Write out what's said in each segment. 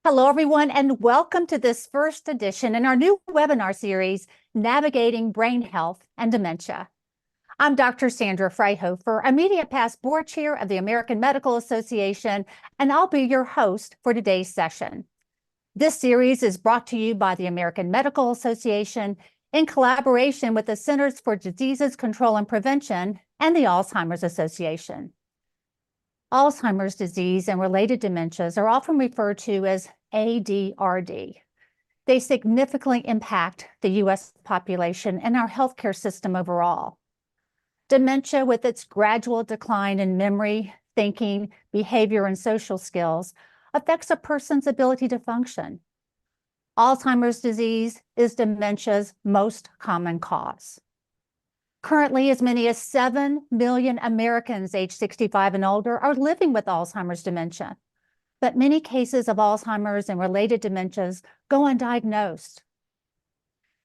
Hello, everyone, and welcome to this first edition in our new webinar series, Navigating Brain Health and Dementia. I'm Dr. Sandra Fryhofer, a Media Past Board Chair of the American Medical Association, and I'll be your host for today's session. This series is brought to you by the American Medical Association in collaboration with the Centers for Disease Control and Prevention and the Alzheimer's Association. Alzheimer's disease and related dementias are often referred to as ADRD. They significantly impact the U.S. population and our healthcare system overall. Dementia, with its gradual decline in memory, thinking, behavior, and social skills, affects a person's ability to function. Alzheimer's disease is dementia's most common cause. Currently, as many as 7 million Americans aged 65 and older are living with Alzheimer's dementia, but many cases of Alzheimer's and related dementias go undiagnosed.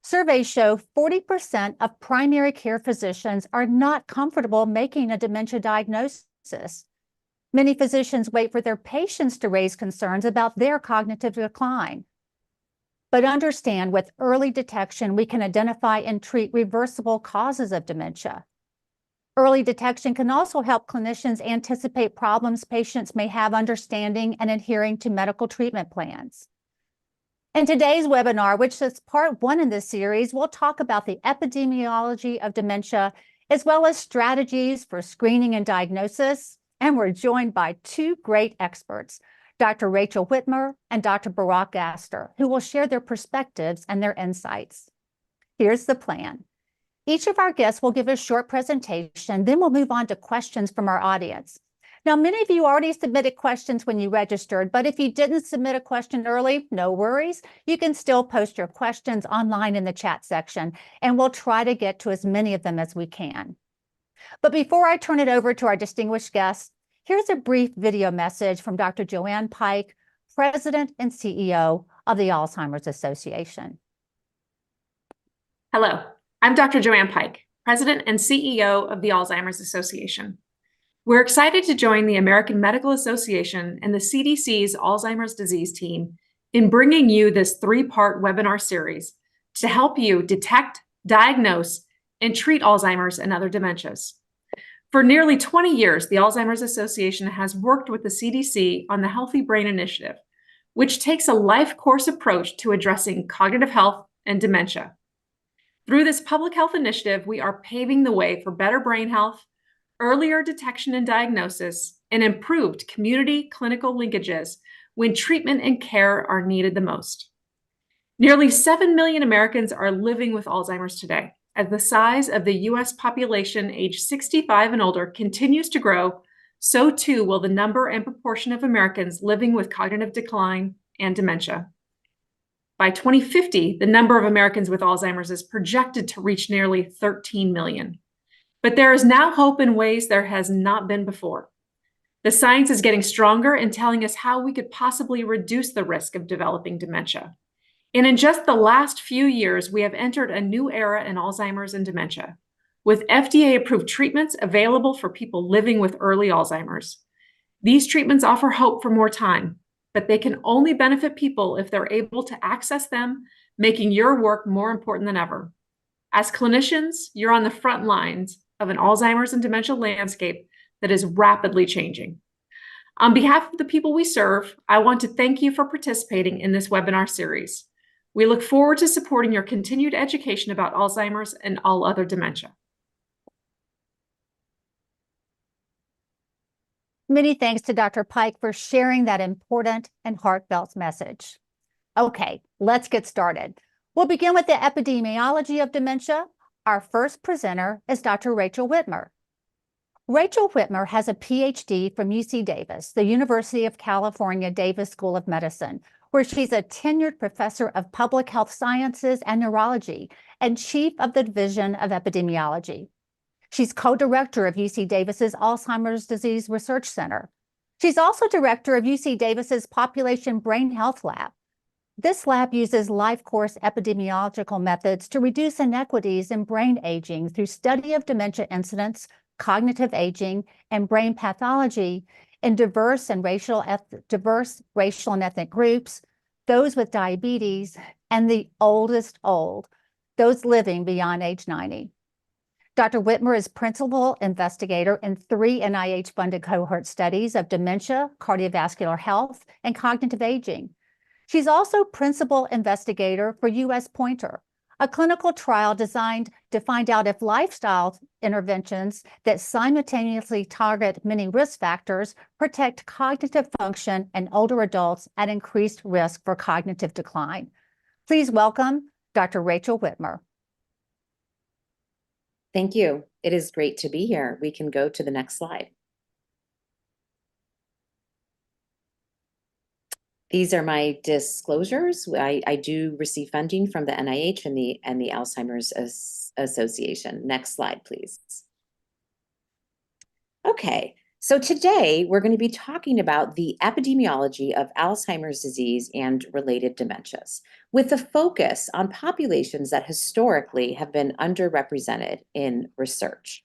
Surveys show 40% of primary care physicians are not comfortable making a dementia diagnosis. Many physicians wait for their patients to raise concerns about their cognitive decline. But understand, with early detection, we can identify and treat reversible causes of dementia. Early detection can also help clinicians anticipate problems patients may have understanding and adhering to medical treatment plans. In today's webinar, which is part one in this series, we'll talk about the epidemiology of dementia, as well as strategies for screening and diagnosis. And we're joined by two great experts, Dr. Rachel Whitmer and Dr. Gaster, who will share their perspectives and their insights. Here's the plan. Each of our guests will give a short presentation, then we'll move on to questions from our audience. Now, many of you already submitted questions when you registered, but if you didn't submit a question early, no worries. You can still post your questions online in the chat section, and we'll try to get to as many of them as we can. But before I turn it over to our distinguished guests, here's a brief video message from Dr. Joanne Pike, President and CEO of the Alzheimer's Association. Hello, I'm Dr. Joanne Pike, President and CEO of the Alzheimer's Association. We're excited to join the American Medical Association and the CDC's Alzheimer's disease team in bringing you this three-part webinar series to help you detect, diagnose, and treat Alzheimer's and other dementias. For nearly 20 years, the Alzheimer's Association has worked with the CDC on the Healthy Brain Initiative, which takes a life course approach to addressing cognitive health and dementia. Through this public health initiative, we are paving the way for better brain health, earlier detection and diagnosis, and improved community clinical linkages when treatment and care are needed the most. Nearly 7 million Americans are living with Alzheimer's today. As the size of the U.S. population aged 65 and older continues to grow, so too will the number and proportion of Americans living with cognitive decline and dementia. By 2050, the number of Americans with Alzheimer's is projected to reach nearly 13 million. But there is now hope in ways there has not been before. The science is getting stronger and telling us how we could possibly reduce the risk of developing dementia. And in just the last few years, we have entered a new era in Alzheimer's and dementia, with FDA-approved treatments available for people living with early Alzheimer's. These treatments offer hope for more time, but they can only benefit people if they're able to access them, making your work more important than ever. As clinicians, you're on the front lines of an Alzheimer's and dementia landscape that is rapidly changing. On behalf of the people we serve, I want to thank you for participating in this webinar series. We look forward to supporting your continued education about Alzheimer's and all other dementia. Many thanks to Dr. Pike for sharing that important and heartfelt message. Okay, let's get started. We'll begin with the epidemiology of dementia. Our first presenter is Dr. Rachel Whitmer. Rachel Whitmer has a PhD from UC Davis, the University of California Davis School of Medicine, where she's a tenured professor of public health sciences and neurology and chief of the Division of Epidemiology. She's co-director of UC Davis's Alzheimer's Disease Research Center. She's also director of UC Davis's Population Brain Health Lab. This lab uses life course epidemiological methods to reduce inequities in brain aging through study of dementia incidence, cognitive aging, and brain pathology in diverse racial and ethnic groups, those with diabetes, and the oldest old, those living beyond age 90. Dr. Whitmer is principal investigator in 3 NIH-funded cohort studies of dementia, cardiovascular health, and cognitive aging. She's also principal investigator for US Pointer, a clinical trial designed to find out if lifestyle interventions that simultaneously target many risk factors protect cognitive function in older adults at increased risk for cognitive decline. Please welcome Dr. Rachel Whitmer. Thank you. It is great to be here. We can go to the next slide. These are my disclosures. I do receive funding from the NIH and the Alzheimer's Association. Next slide, please. Okay, so today we're going to be talking about the epidemiology of Alzheimer's disease and related dementias, with a focus on populations that historically have been underrepresented in research.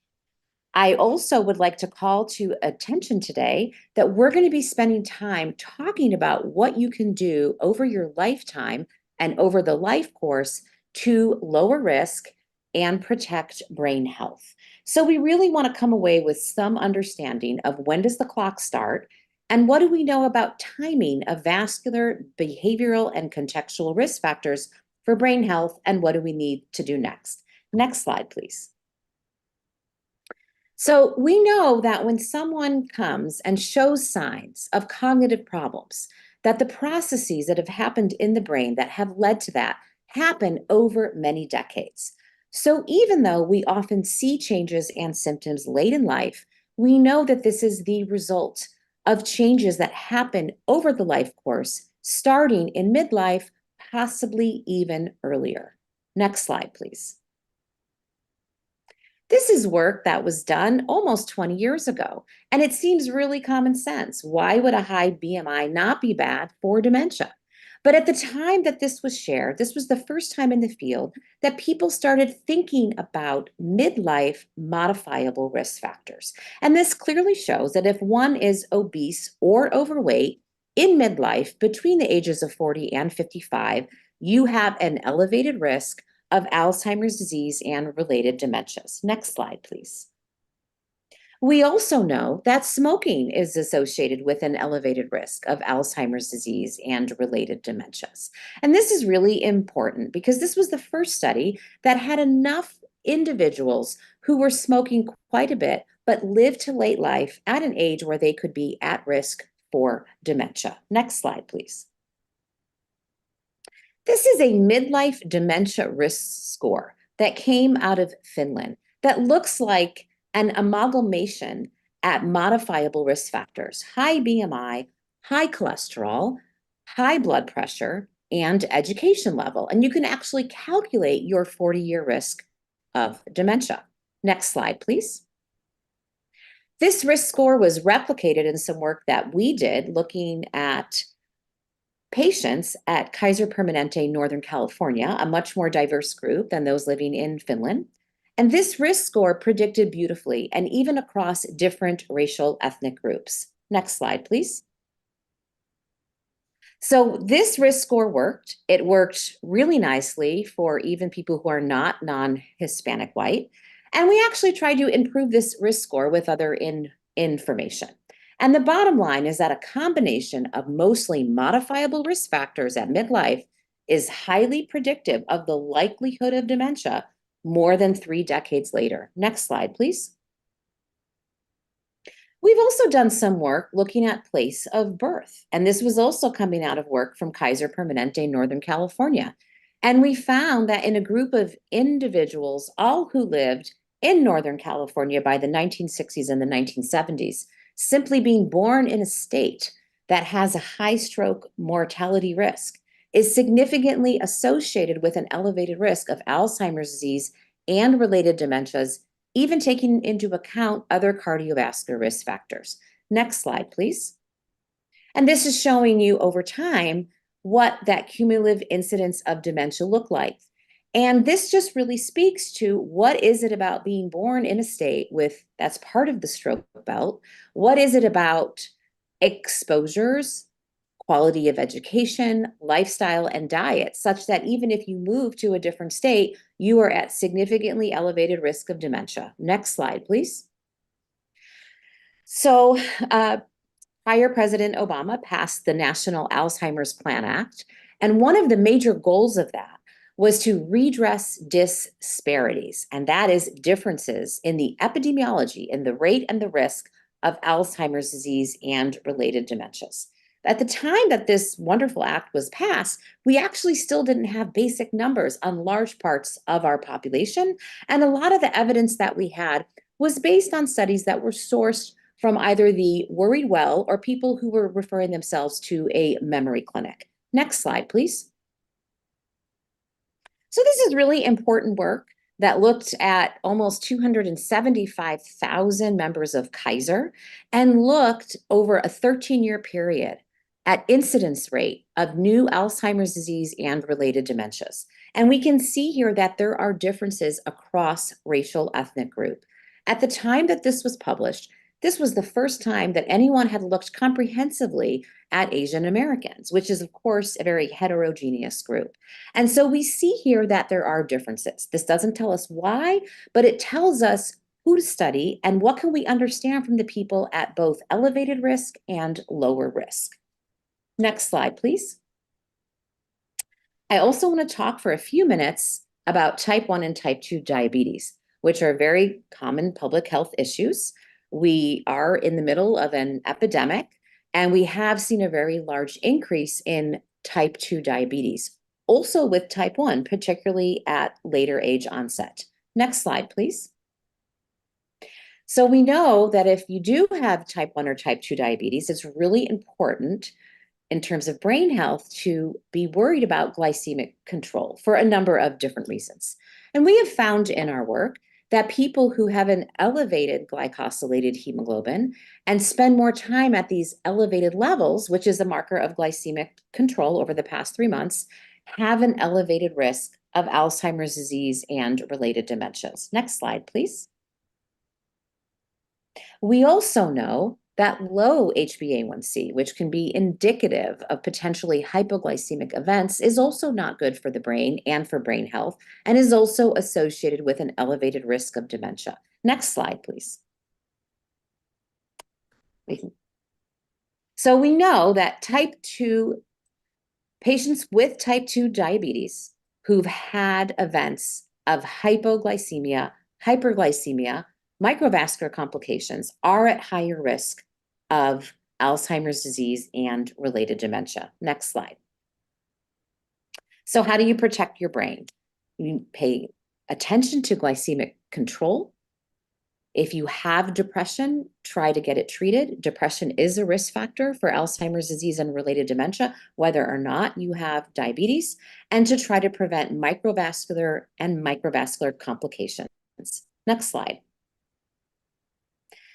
I also would like to call to attention today that we're going to be spending time talking about what you can do over your lifetime and over the life course to lower risk and protect brain health. So we really want to come away with some understanding of when does the clock start and what do we know about timing of vascular, behavioral, and contextual risk factors for brain health, and what do we need to do next. Next slide, please. So we know that when someone comes and shows signs of cognitive problems, that the processes that have happened in the brain that have led to that happen over many decades. So even though we often see changes and symptoms late in life, we know that this is the result of changes that happen over the life course, starting in midlife, possibly even earlier. Next slide, please. This is work that was done almost 20 years ago, and it seems really common sense. Why would a high BMI not be bad for dementia? But at the time that this was shared, this was the first time in the field that people started thinking about midlife modifiable risk factors. And this clearly shows that if one is obese or overweight in midlife between the ages of 40 and 55, you have an elevated risk of Alzheimer's disease and related dementias. Next slide, please. We also know that smoking is associated with an elevated risk of Alzheimer's disease and related dementias. And this is really important because this was the first study that had enough individuals who were smoking quite a bit, but lived to late life at an age where they could be at risk for dementia. Next slide, please. This is a midlife dementia risk score that came out of Finland that looks like an amalgamation at modifiable risk factors: high BMI, high cholesterol, high blood pressure, and education level. And you can actually calculate your 40-year risk of dementia. Next slide, please. This risk score was replicated in some work that we did looking at patients at Kaiser Permanente, Northern California, a much more diverse group than those living in Finland. And this risk score predicted beautifully and even across different racial ethnic groups. Next slide, please. So this risk score worked. It worked really nicely for even people who are not non-Hispanic white. And we actually tried to improve this risk score with other information. And the bottom line is that a combination of mostly modifiable risk factors at midlife is highly predictive of the likelihood of dementia more than 3 decades later. Next slide, please. We've also done some work looking at place of birth, and this was also coming out of work from Kaiser Permanente, Northern California. And we found that in a group of individuals, all who lived in Northern California by the 1960s and the 1970s, simply being born in a state that has a high stroke mortality risk is significantly associated with an elevated risk of Alzheimer's disease and related dementias, even taking into account other cardiovascular risk factors. Next slide, please. And this is showing you over time what that cumulative incidence of dementia look like. And this just really speaks to what is it about being born in a state that's part of the stroke belt? What is it about exposures, quality of education, lifestyle, and diet, such that even if you move to a different state, you are at significantly elevated risk of dementia. Next slide, please. So, prior President Obama passed the National Alzheimer's Plan Act, and one of the major goals of that was to redress disparities, and that is differences in the epidemiology, in the rate and the risk of Alzheimer's disease and related dementias. At the time that this wonderful act was passed, we actually still didn't have basic numbers on large parts of our population, and a lot of the evidence that we had was based on studies that were sourced from either the worried well or people who were referring themselves to a memory clinic. Next slide, please. So this is really important work that looked at almost 275,000 members of Kaiser and looked over a 13-year period at incidence rate of new Alzheimer's disease and related dementias. And we can see here that there are differences across racial ethnic group. At the time that this was published, this was the first time that anyone had looked comprehensively at Asian Americans, which is, of course, a very heterogeneous group. And so we see here that there are differences. This doesn't tell us why, but it tells us who to study and what can we understand from the people at both elevated risk and lower risk. Next slide, please. I also want to talk for a few minutes about type 1 and type 2 diabetes, which are very common public health issues. We are in the middle of an epidemic, and we have seen a very large increase in type 2 diabetes, also with type 1, particularly at later age onset. Next slide, please. So we know that if you do have type 1 or type 2 diabetes, it's really important in terms of brain health to be worried about glycemic control for a number of different reasons. And we have found in our work that people who have an elevated glycosylated hemoglobin and spend more time at these elevated levels, which is a marker of glycemic control over the past 3 months, have an elevated risk of Alzheimer's disease and related dementias. Next slide, please. We also know that low HbA1c, which can be indicative of potentially hypoglycemic events, is also not good for the brain and for brain health, and is also associated with an elevated risk of dementia. Next slide, please. So we know that patients with type 2 diabetes who've had events of hypoglycemia, hyperglycemia, microvascular complications are at higher risk of Alzheimer's disease and related dementia. Next slide. So how do you protect your brain? You pay attention to glycemic control. If you have depression, try to get it treated. Depression is a risk factor for Alzheimer's disease and related dementia, whether or not you have diabetes, and to try to prevent microvascular and microvascular complications. Next slide.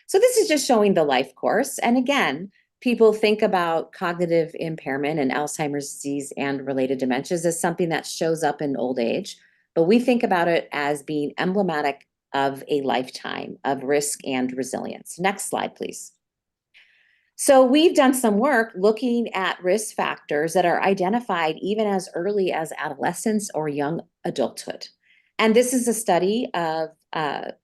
So this is just showing the life course. And again, people think about cognitive impairment and Alzheimer's disease and related dementias as something that shows up in old age, but we think about it as being emblematic of a lifetime of risk and resilience. Next slide, please. So we've done some work looking at risk factors that are identified even as early as adolescence or young adulthood. And this is a study of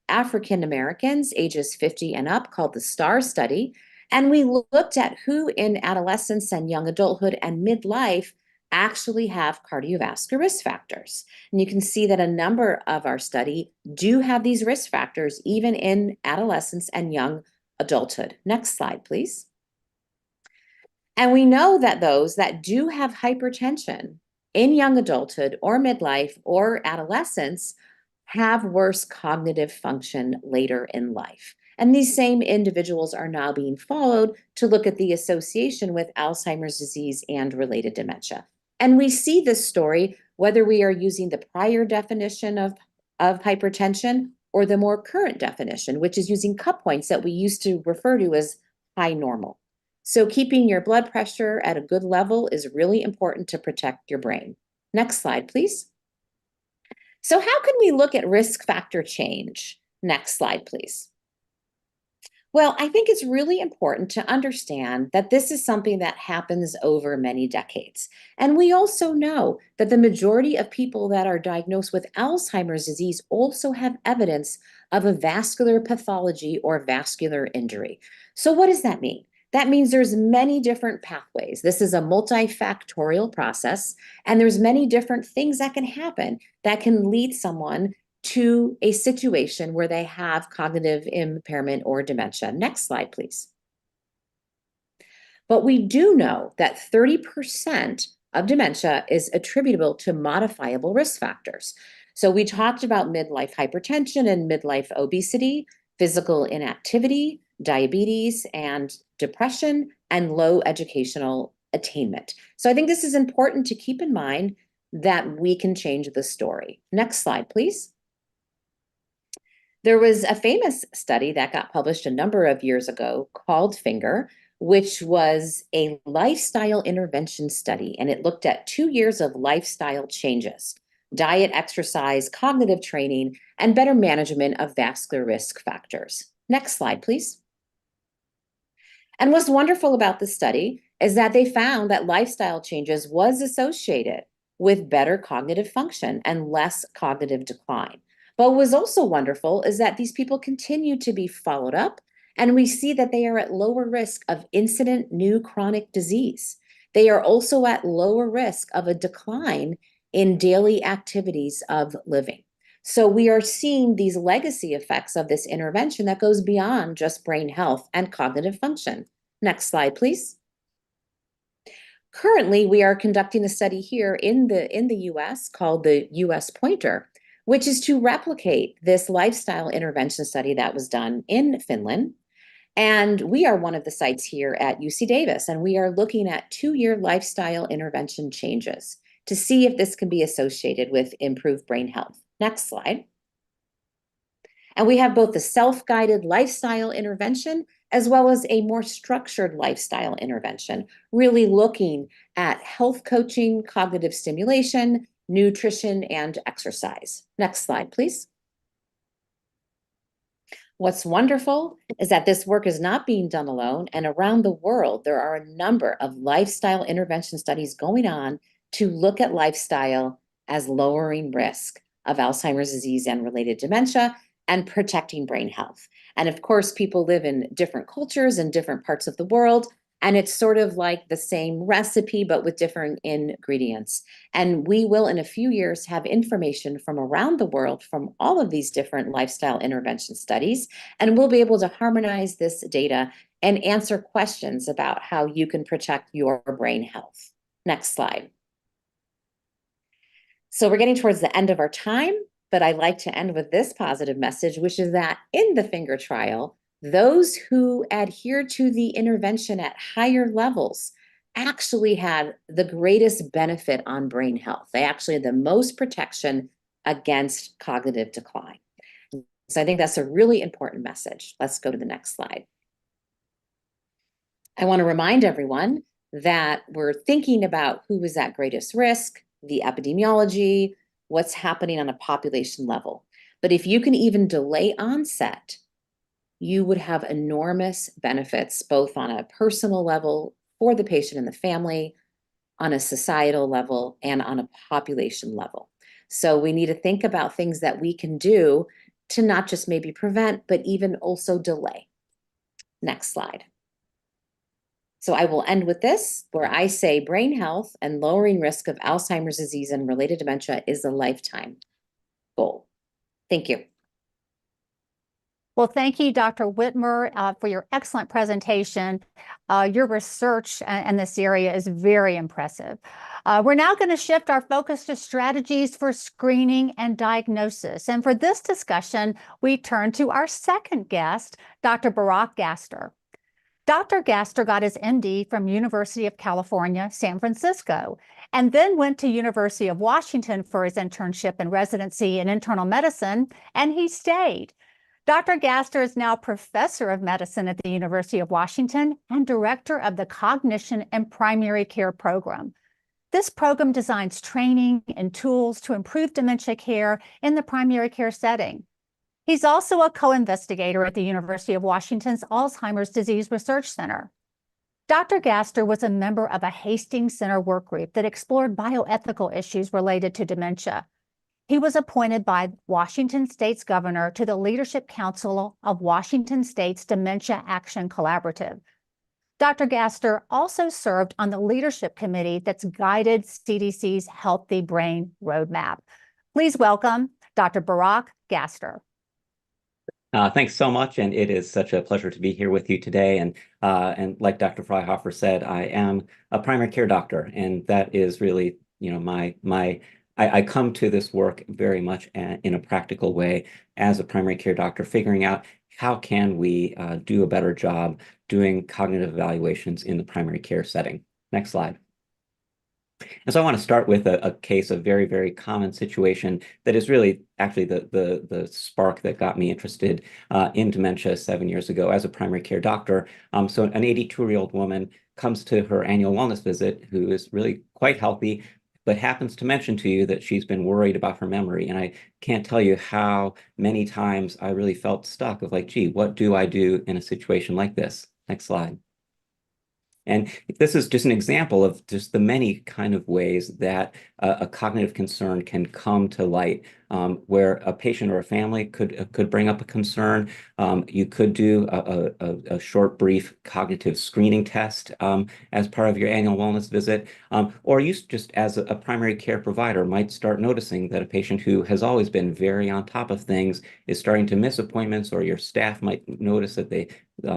African Americans ages 50 and up called the STAR study. And we looked at who in adolescence and young adulthood and midlife actually have cardiovascular risk factors. And you can see that a number of our study do have these risk factors even in adolescence and young adulthood. Next slide, please. And we know that those that do have hypertension in young adulthood or midlife or adolescence have worse cognitive function later in life. And these same individuals are now being followed to look at the association with Alzheimer's disease and related dementia. And we see this story whether we are using the prior definition of hypertension or the more current definition, which is using cut points that we used to refer to as high normal. So keeping your blood pressure at a good level is really important to protect your brain. Next slide, please. So how can we look at risk factor change? Next slide, please. Well, I think it's really important to understand that this is something that happens over many decades. And we also know that the majority of people that are diagnosed with Alzheimer's disease also have evidence of a vascular pathology or vascular injury. So what does that mean? That means there's many different pathways. This is a multifactorial process, and there's many different things that can happen that can lead someone to a situation where they have cognitive impairment or dementia. Next slide, please. But we do know that 30% of dementia is attributable to modifiable risk factors. So we talked about midlife hypertension and midlife obesity, physical inactivity, diabetes, and depression, and low educational attainment. So I think this is important to keep in mind that we can change the story. Next slide, please. There was a famous study that got published a number of years ago called FINGER, which was a lifestyle intervention study, and it looked at 2 years of lifestyle changes, diet, exercise, cognitive training, and better management of vascular risk factors. Next slide, please. And what's wonderful about the study is that they found that lifestyle changes was associated with better cognitive function and less cognitive decline. But what was also wonderful is that these people continue to be followed up, and we see that they are at lower risk of incident new chronic disease. They are also at lower risk of a decline in daily activities of living. So we are seeing these legacy effects of this intervention that goes beyond just brain health and cognitive function. Next slide, please. Currently, we are conducting a study here in the US called the US Pointer, which is to replicate this lifestyle intervention study that was done in Finland. And we are one of the sites here at UC Davis, and we are looking at 2-year lifestyle intervention changes to see if this can be associated with improved brain health. Next slide. And we have both the self-guided lifestyle intervention as well as a more structured lifestyle intervention, really looking at health coaching, cognitive stimulation, nutrition, and exercise. Next slide, please. What's wonderful is that this work is not being done alone, and around the world, there are a number of lifestyle intervention studies going on to look at lifestyle as lowering risk of Alzheimer's disease and related dementia and protecting brain health. And of course, people live in different cultures and different parts of the world, and it's sort of like the same recipe, but with different ingredients. And we will, in a few years, have information from around the world from all of these different lifestyle intervention studies, and we'll be able to harmonize this data and answer questions about how you can protect your brain health. Next slide. So we're getting towards the end of our time, but I'd like to end with this positive message, which is that in the FINGER trial, those who adhered to the intervention at higher levels actually had the greatest benefit on brain health. They actually had the most protection against cognitive decline. So I think that's a really important message. Let's go to the next slide. I want to remind everyone that we're thinking about who is at greatest risk, the epidemiology, what's happening on a population level. But if you can even delay onset, you would have enormous benefits, both on a personal level for the patient and the family, on a societal level, and on a population level. So we need to think about things that we can do to not just maybe prevent, but even also delay. Next slide. So I will end with this, where I say brain health and lowering risk of Alzheimer's disease and related dementia is a lifetime goal. Thank you. Well, thank you, Dr. Whitmer, for your excellent presentation. Your research in this area is very impressive. We're now going to shift our focus to strategies for screening and diagnosis. And for this discussion, we turn to our second guest, Dr. Barack Gaster. Dr. Gaster got his MD from University of California, San Francisco, and then went to University of Washington for his internship and residency in internal medicine, and he stayed. Dr. Gaster is now professor of medicine at the University of Washington and director of the Cognition and Primary Care Program. This program designs training and tools to improve dementia care in the primary care setting. He's also a co-investigator at the University of Washington's Alzheimer's Disease Research Center. Dr. Gaster was a member of a Hastings Center work group that explored bioethical issues related to dementia. He was appointed by Washington State's governor to the Leadership Council of Washington State's Dementia Action Collaborative. Dr. Gaster also served on the leadership committee that's guided CDC's Healthy Brain Roadmap. Please welcome Dr. Barack Gaster. Thanks so much, and it is such a pleasure to be here with you today. And like Dr. Fryhofer said, I am a primary care doctor, and that is really, I come to this work very much in a practical way as a primary care doctor, figuring out how can we do a better job doing cognitive evaluations in the primary care setting. Next slide. And so I want to start with a case, a very, very common situation that is really actually the spark that got me interested in dementia 7 years ago as a primary care doctor. So an 82-year-old woman comes to her annual wellness visit who is really quite healthy, but happens to mention to you that she's been worried about her memory. And I can't tell you how many times I really felt stuck of like, gee, what do I do in a situation like this? Next slide. And this is just an example of just the many kind of ways that a cognitive concern can come to light, where a patient or a family could bring up a concern. You could do a short, brief cognitive screening test as part of your annual wellness visit, or you just as a primary care provider might start noticing that a patient who has always been very on top of things is starting to miss appointments, or your staff might notice that they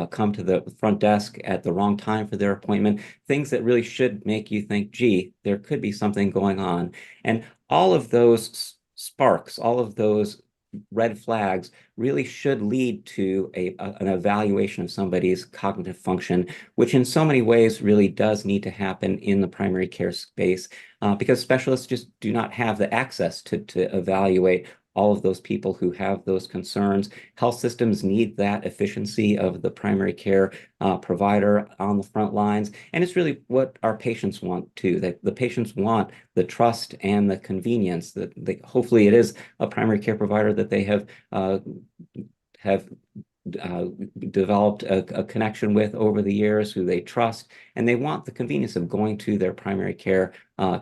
come to the front desk at the wrong time for their appointment, things that really should make you think, gee, there could be something going on. And all of those sparks, all of those red flags really should lead to an evaluation of somebody's cognitive function, which in so many ways really does need to happen in the primary care space because specialists just do not have the access to evaluate all of those people who have those concerns. Health systems need that efficiency of the primary care provider on the front lines. And it's really what our patients want too, that the patients want the trust and the convenience that hopefully it is a primary care provider that they have developed a connection with over the years, who they trust, and they want the convenience of going to their primary care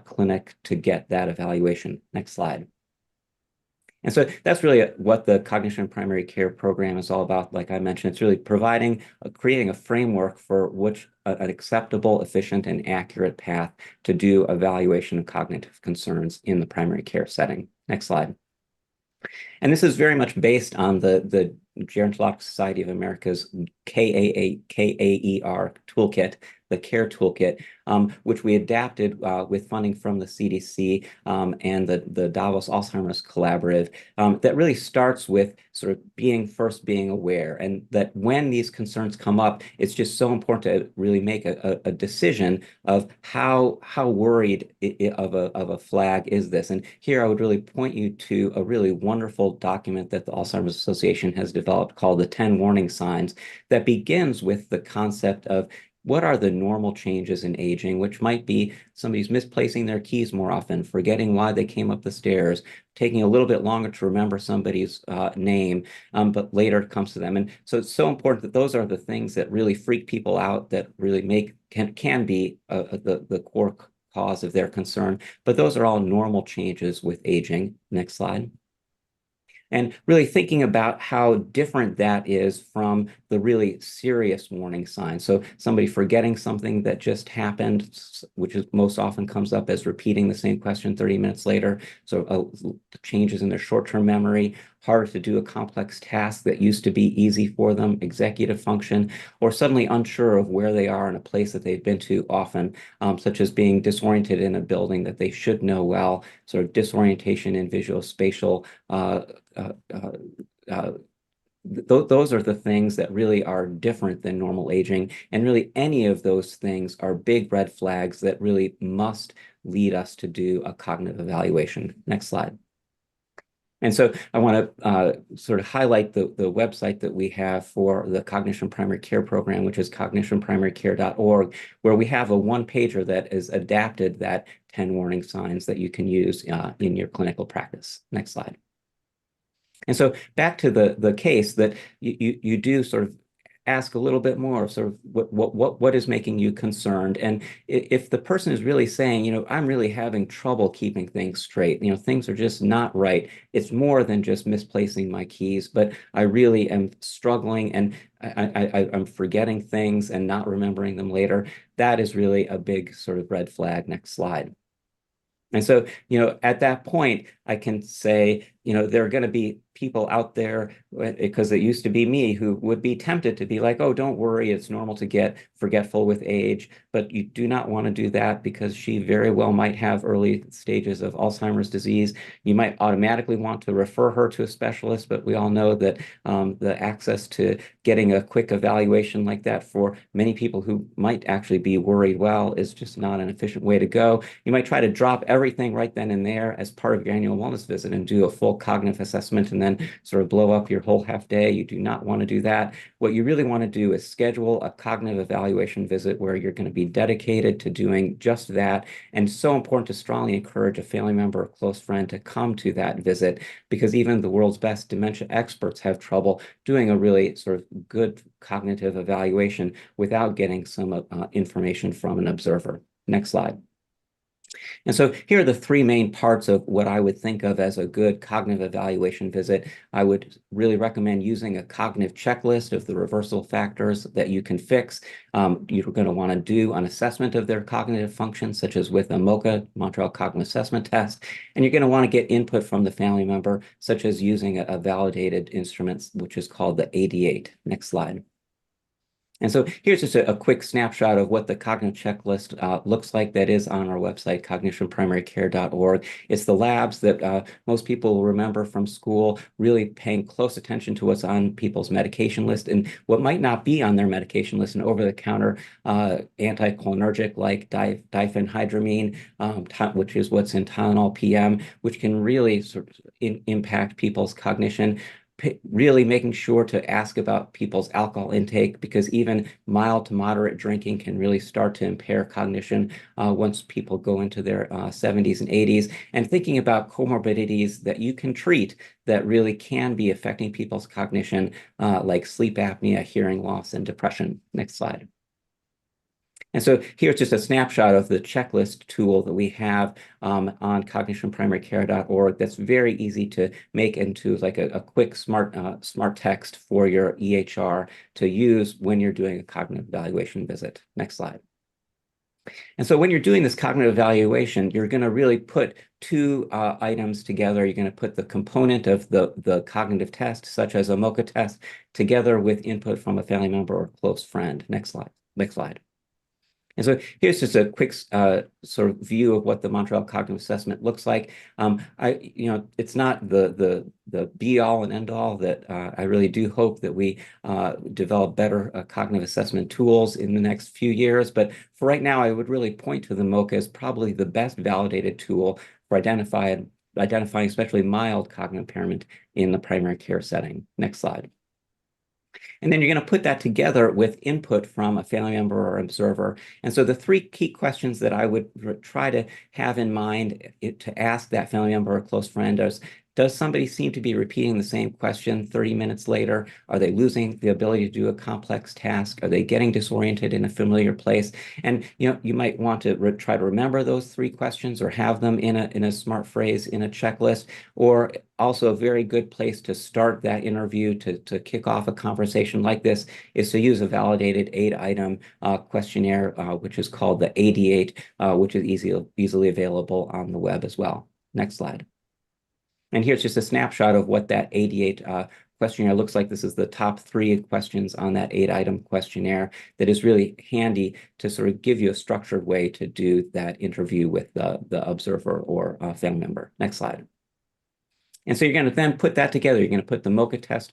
clinic to get that evaluation. Next slide. And so that's really what the Cognition Primary Care program is all about. Like I mentioned, it's really creating a framework for which an acceptable, efficient, and accurate path to do evaluation of cognitive concerns in the primary care setting. Next slide. And this is very much based on the Gerontological Society of America's KAER toolkit, the CARE toolkit, which we adapted with funding from the CDC and the Davos Alzheimer's Collaborative, that really starts with sort of being aware, and that when these concerns come up, it's just so important to really make a decision of how worried of a flag is this. And here I would really point you to a really wonderful document that the Alzheimer's Association has developed called the 10 Warning Signs, that begins with the concept of what are the normal changes in aging, which might be somebody's misplacing their keys more often, forgetting why they came up the stairs, taking a little bit longer to remember somebody's name, but later it comes to them. And so it's so important that those are the things that really freak people out, that really can be the core cause of their concern. But those are all normal changes with aging. Next slide. And really thinking about how different that is from the really serious warning signs. So somebody forgetting something that just happened, which most often comes up as repeating the same question 30 minutes later. So changes in their short-term memory, harder to do a complex task that used to be easy for them, executive function, or suddenly unsure of where they are in a place that they've been to often, such as being disoriented in a building that they should know well, sort of disorientation in visual spatial those are the things that really are different than normal aging. And really any of those things are big red flags that really must lead us to do a cognitive evaluation. Next slide. And so I want to sort of highlight the website that we have for the Cognition Primary Care program, which is cognitionprimarycare.org, where we have a one-pager that is adapted that 10 warning signs that you can use in your clinical practice. Next slide. And so back to the case that you do sort of ask a little bit more, sort of what is making you concerned. And if the person is really saying, I'm really having trouble keeping things straight, things are just not right. It's more than just misplacing my keys, but I really am struggling and I'm forgetting things and not remembering them later. That is really a big sort of red flag. Next slide. And so, at that point, I can say, there are going to be people out there, because it used to be me, who would be tempted to be like, oh, don't worry, it's normal to get forgetful with age. But you do not want to do that, because she very well might have early stages of Alzheimer's disease. You might automatically want to refer her to a specialist, but we all know that the access to getting a quick evaluation like that for many people who might actually be worried well is just not an efficient way to go. You might try to drop everything right then and there as part of your annual wellness visit and do a full cognitive assessment and then sort of blow up your whole half day. You do not want to do that. What you really want to do is schedule a cognitive evaluation visit where you're going to be dedicated to doing just that. And so important to strongly encourage a family member or close friend to come to that visit, because even the world's best dementia experts have trouble doing a really sort of good cognitive evaluation without getting some information from an observer. Next slide. And so here are the three main parts of what I would think of as a good cognitive evaluation visit. I would really recommend using a cognitive checklist of the reversal factors that you can fix. You're going to want to do an assessment of their cognitive functions, such as with a MoCA, Montreal Cognitive Assessment Test. And you're going to want to get input from the family member, such as using a validated instrument, which is called the 88. Next slide. And so here's just a quick snapshot of what the cognitive checklist looks like. That is on our website, cognitionprimarycare.org. It's the labs that most people will remember from school, really paying close attention to what's on people's medication list and what might not be on their medication list, and over-the-counter anticholinergic like diphenhydramine, which is what's in Tylenol PM, which can really sort of impact people's cognition. Really making sure to ask about people's alcohol intake, because even mild to moderate drinking can really start to impair cognition once people go into their 70s and 80s, and thinking about comorbidities that you can treat that really can be affecting people's cognition, like sleep apnea, hearing loss, and depression. Next slide. And so here's just a snapshot of the checklist tool that we have on cognitionprimarycare.org that's very easy to make into like a quick smart text for your EHR to use when you're doing a cognitive evaluation visit. Next slide. And so when you're doing this cognitive evaluation, you're going to really put two items together. You're going to put the component of the cognitive test, such as a MoCA test, together with input from a family member or close friend. Next slide. Next slide. And so here's just a quick sort of view of what the Montreal Cognitive Assessment looks like. It's not the be all and end all. That I really do hope that we develop better cognitive assessment tools in the next few years. But for right now, I would really point to the MoCA as probably the best validated tool for identifying especially mild cognitive impairment in the primary care setting. Next slide. And then you're going to put that together with input from a family member or observer. And so the three key questions that I would try to have in mind to ask that family member or close friend is, does somebody seem to be repeating the same question 30 minutes later? Are they losing the ability to do a complex task? Are they getting disoriented in a familiar place? And you might want to try to remember those three questions or have them in a smart phrase in a checklist. Or also a very good place to start that interview to kick off a conversation like this is to use a validated 8-item questionnaire, which is called the 88, which is easily available on the web as well. Next slide. And here's just a snapshot of what that 88 questionnaire looks like. This is the top 3 questions on that 8-item questionnaire that is really handy to sort of give you a structured way to do that interview with the observer or family member. Next slide. And so you're going to then put that together. You're going to put the MoCA test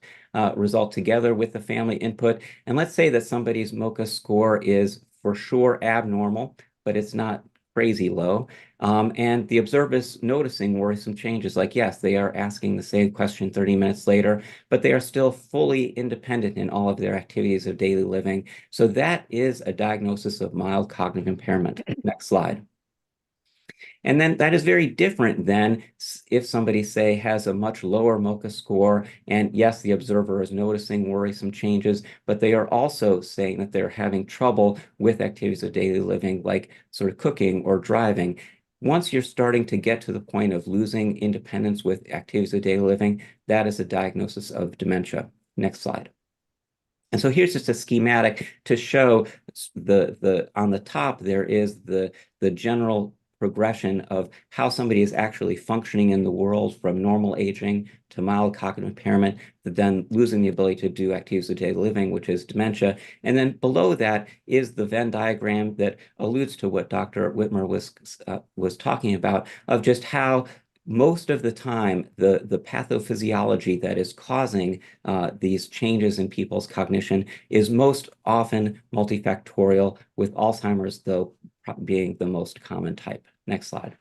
result together with the family input. And let's say that somebody's MoCA score is for sure abnormal, but it's not crazy low. And the observer is noticing worrisome changes, like, yes, they are asking the same question 30 minutes later, but they are still fully independent in all of their activities of daily living. So that is a diagnosis of mild cognitive impairment. Next slide. And then that is very different than if somebody, say, has a much lower MoCA score, and yes, the observer is noticing worrisome changes, but they are also saying that they're having trouble with activities of daily living, like sort of cooking or driving. Once you're starting to get to the point of losing independence with activities of daily living, that is a diagnosis of dementia. Next slide. And so here's just a schematic to show on the top, there is the general progression of how somebody is actually functioning in the world from normal aging to mild cognitive impairment, to then losing the ability to do activities of daily living, which is dementia. And then below that is the Venn diagram that alludes to what Dr. Whitmer was talking about, of just how most of the time, the pathophysiology that is causing these changes in people's cognition is most often multifactorial, with Alzheimer's, though, being the most common type. Next slide.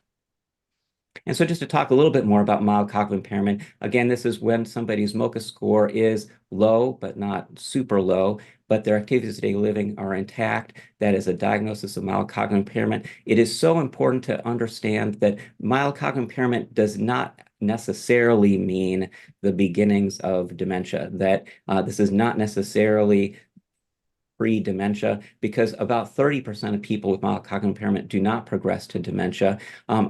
And so just to talk a little bit more about mild cognitive impairment, again, this is when somebody's MoCA score is low, but not super low, but their activities of daily living are intact. That is a diagnosis of mild cognitive impairment. It is so important to understand that mild cognitive impairment does not necessarily mean the beginnings of dementia, that this is not necessarily pre-dementia, because about 30% of people with mild cognitive impairment do not progress to dementia,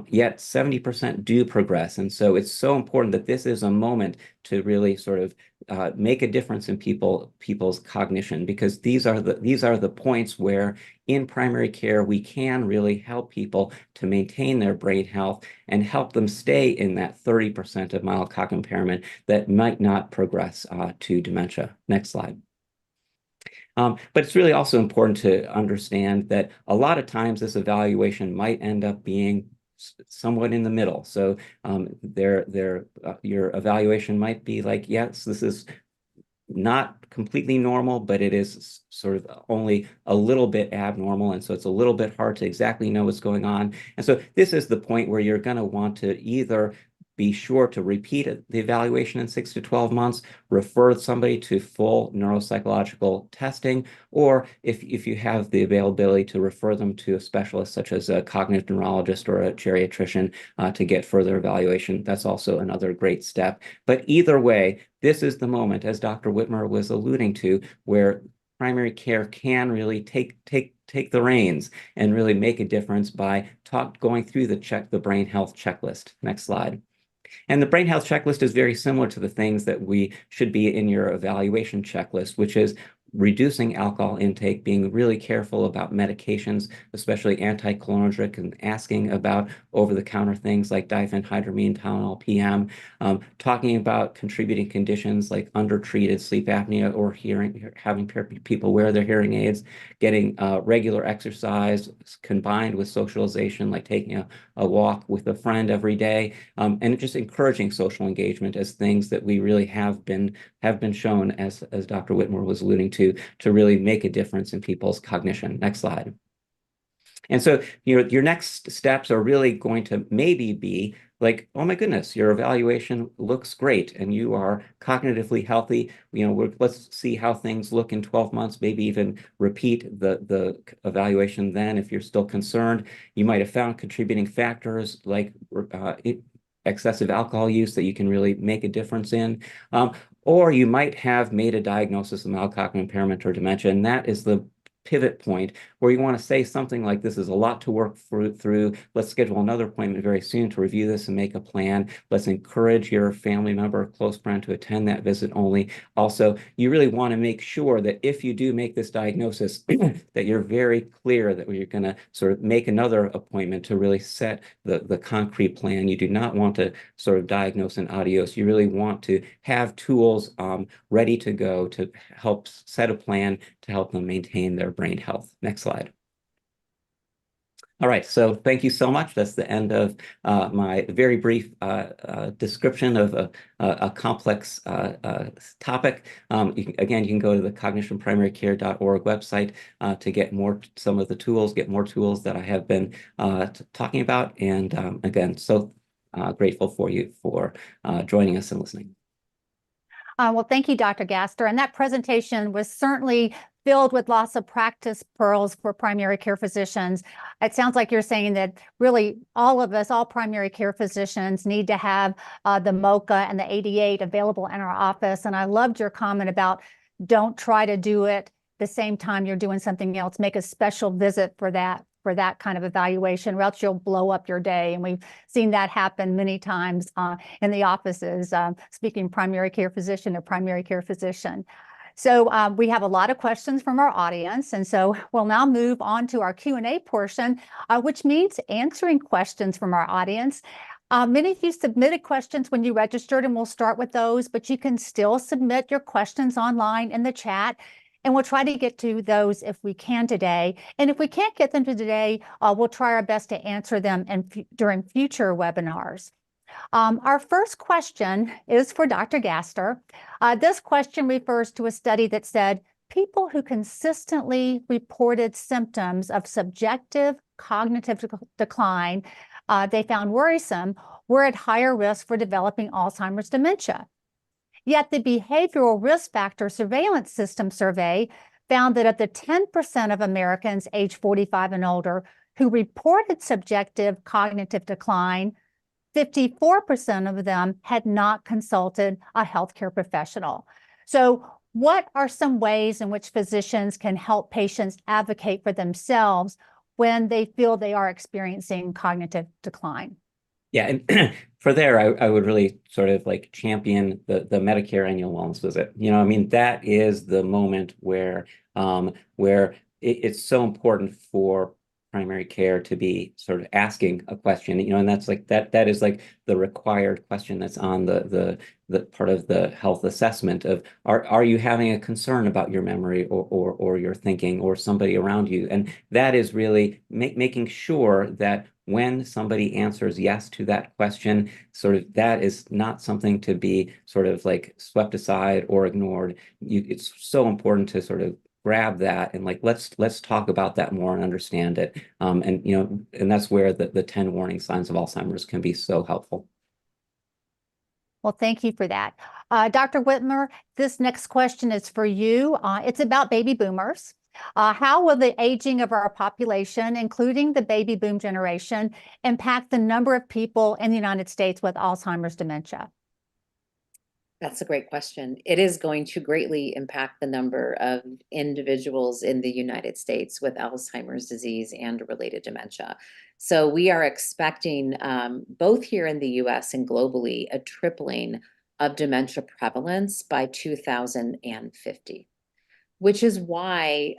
yet 70% do progress. And so it's so important that this is a moment to really sort of make a difference in people's cognition, because these are the points where in primary care we can really help people to maintain their brain health and help them stay in that 30% of mild cognitive impairment that might not progress to dementia. Next slide. But it's really also important to understand that a lot of times this evaluation might end up being somewhat in the middle. So your evaluation might be like, yes, this is not completely normal, but it is sort of only a little bit abnormal. And so it's a little bit hard to exactly know what's going on. And so this is the point where you're going to want to either be sure to repeat the evaluation in 6 to 12 months, refer somebody to full neuropsychological testing, or if you have the availability to refer them to a specialist such as a cognitive neurologist or a geriatrician to get further evaluation. That's also another great step. But either way, this is the moment, as Dr. Whitmer was alluding to, where primary care can really take the reins and really make a difference by going through the brain health checklist. Next slide. And the brain health checklist is very similar to the things that we should be in your evaluation checklist, which is reducing alcohol intake, being really careful about medications, especially anticholinergic, and asking about over-the-counter things like diphenhydramine, Tylenol, PM, talking about contributing conditions like undertreated sleep apnea or having people wear their hearing aids, getting regular exercise combined with socialization, like taking a walk with a friend every day, and just encouraging social engagement as things that we really have been shown, as Dr. Whitmer was alluding to really make a difference in people's cognition. Next slide. And so your next steps are really going to maybe be like, oh my goodness, your evaluation looks great and you are cognitively healthy. Let's see how things look in 12 months, maybe even repeat the evaluation then if you're still concerned. You might have found contributing factors like excessive alcohol use that you can really make a difference in. Or you might have made a diagnosis of mild cognitive impairment or dementia, and that is the pivot point where you want to say something like, this is a lot to work through. Let's schedule another appointment very soon to review this and make a plan. Let's encourage your family member or close friend to attend that visit only. Also, you really want to make sure that if you do make this diagnosis, that you're very clear that you're going to sort of make another appointment to really set the concrete plan. You do not want to sort of diagnose an adios. You really want to have tools ready to go to help set a plan to help them maintain their brain health. Next slide. All right, so thank you so much. That's the end of my very brief description of a complex topic. Again, you can go to the cognitionprimarycare.org website to get some of the tools, get more tools that I have been talking about. And again, so grateful for you for joining us and listening. Well, thank you, Dr. Gaster. And that presentation was certainly filled with lots of practice pearls for primary care physicians. It sounds like you're saying that really all of us, all primary care physicians, need to have the MOCA and the 88 available in our office. And I loved your comment about don't try to do it the same time you're doing something else. Make a special visit for that kind of evaluation, or else you'll blow up your day. And we've seen that happen many times in the offices, speaking primary care physician to primary care physician. So we have a lot of questions from our audience, and so we'll now move on to our Q&A portion, which means answering questions from our audience. Many of you submitted questions when you registered, and we'll start with those, but you can still submit your questions online in the chat, and we'll try to get to those if we can today. And if we can't get them to today, we'll try our best to answer them during future webinars. Our first question is for Dr. Gaster. This question refers to a study that said people who consistently reported symptoms of subjective cognitive decline they found worrisome were at higher risk for developing Alzheimer's dementia. Yet the Behavioral Risk Factor Surveillance System survey found that of the 10% of Americans age 45 and older who reported subjective cognitive decline, 54% of them had not consulted a healthcare professional. So what are some ways in which physicians can help patients advocate for themselves when they feel they are experiencing cognitive decline? Yeah, and for there, I would really sort of like champion the Medicare annual wellness visit. You know, I mean, that is the moment where it's so important for primary care to be sort of asking a question, you know, and that's like that is like the required question that's on the part of the health assessment of are you having a concern about your memory or your thinking or somebody around you, and that is really making sure that when somebody answers yes to that question, sort of that is not something to be sort of like swept aside or ignored. It's so important to sort of grab that and like let's talk about that more and understand it. And you know, and that's where the 10 warning signs of Alzheimer's can be so helpful. Well, thank you for that. Dr. Whitmer, this next question is for you. It's about baby boomers. How will the aging of our population, including the baby boom generation, impact the number of people in the United States with Alzheimer's dementia? That's a great question. It is going to greatly impact the number of individuals in the United States with Alzheimer's disease and related dementia. So we are expecting, both here in the US and globally, a tripling of dementia prevalence by 2050, which is why